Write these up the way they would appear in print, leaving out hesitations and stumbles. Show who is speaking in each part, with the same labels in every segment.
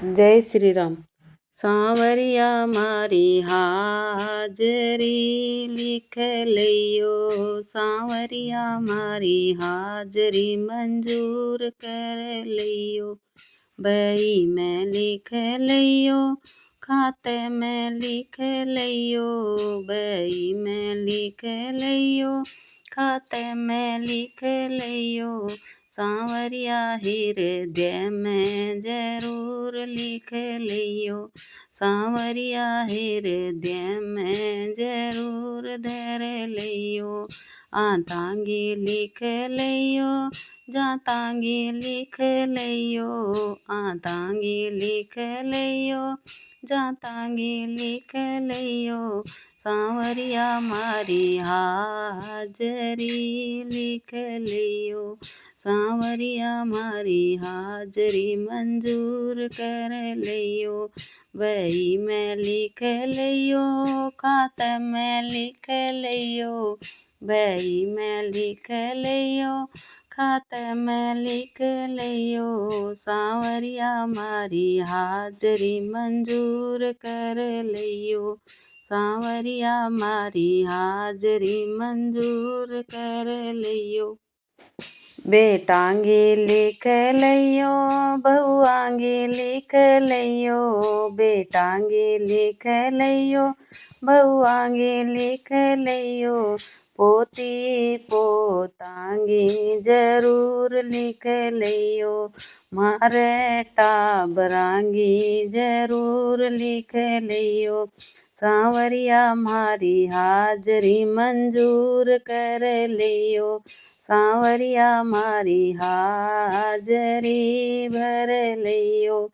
Speaker 1: जय श्री राम। सांवरिया मारी हाजरी लिख लियो, सांवरिया मारी हाजरी मंजूर कर लियो। बही में लिख लियो, खाते में लिख लियो। बही में लिख लियो, खाते में लिख लियो। सांवरिया हृदय में जरूर लिख लियो। सांवरिया हृदय में जरूर धर लियो। आतांगी लिख लियो, जातांगी लिख लियो। आतांगी लिख लियो, जातांगी लिख लियो। सांवरिया मारी हाजरी लिख लियो। सांवरिया मारी हाजरी मंजूर कर लियो। बही में लिख लियो, खाते में लिख लियो। बही में लिख लियो, खाते में लिख लियो। सांवरिया मारी हाजरी मंजूर कर लियो। सांवरिया मारी हाजरी मंजूर कर लियो। बेटांगी लिख लियो, बहुआंगी लिख लियो। बेटांगी लिख लियो, बहुआंगी लिख लियो। पोती पोतांगी जरूर लिख लियो। मारे टाबरांगी जरूर लिख लियो। सांवरिया मारी हाजरी मंजूर कर लियो। सांवरिया मारी हाजरी भर लियो।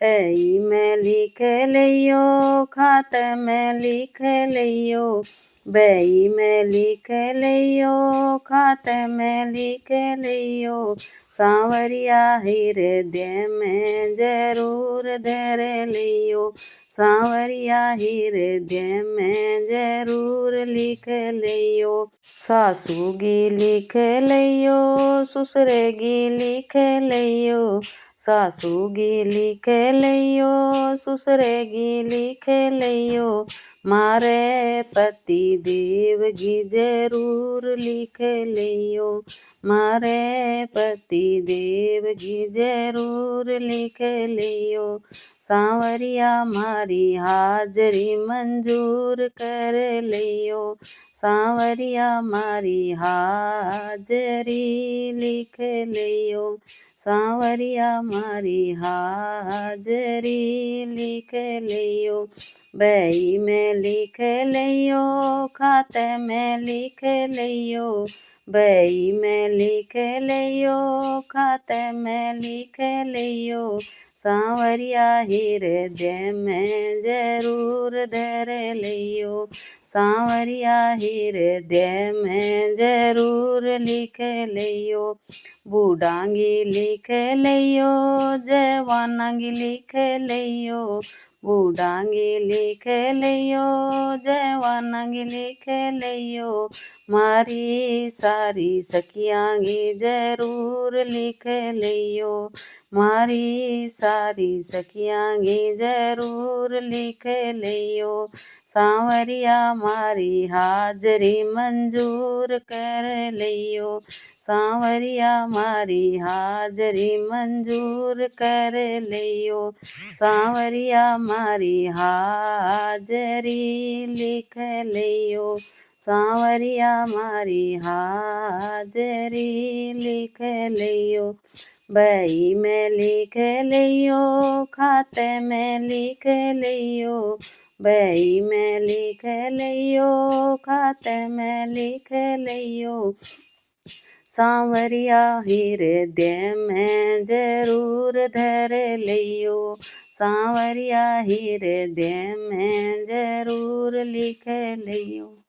Speaker 1: बही में लिख लियो, खाते में लिख लियो। बही में लिख लियो, खाते में लिख लियो। सांवरिया हृदय में जरूर धर लियो। सांवरिया हृदय में जरूर लिख लियो। सासूगी लिख लियो, ससुरेगी लिख लियो। सासूगी लिख लियो, ससुरेगी लिख लियो। मारे पति देवगी जरूर लिख लियो। मारे पति देवगी जरूर लिख लियो। सांवरिया मारी हाजरी मंजूर कर लियो। सांवरिया मारी हाजरी लिख लियो। सांवरिया मारी हाजरी लिख लियो। बही में लिख लियो, खाते में लिख लियो। बही में लिख लियो, खाते में लिख लियो। सांवरिया हृदय में जरूर धर लियो। सांवरिया हृदय में जरूर लिख लियो। बूढ़ांगी लिख लियो, जवानांगी लिख लियो। बूढ़ांगी लिख लियो, जवानांगी लिख लियो। मारी सारी सखियांगी जरूर लिख लियो। मारी सारी सखियांगी जरूर लिख लियो। सांवरिया मारी हाजरी मंजूर कर लियो। सांवरिया मारी हाजरी मंजूर कर लियो। सांवरिया मारी हाजरी लिख लियो। सांवरिया मारी हाजरी लिख लियो। बही में लिख लियो, खाते में लिख लियो। बही में लिख लियो, खाते में लिख लियो। सांवरिया हृदय में जरूर धर लियो। सांवरिया हृदय में जरूर लिख लियो।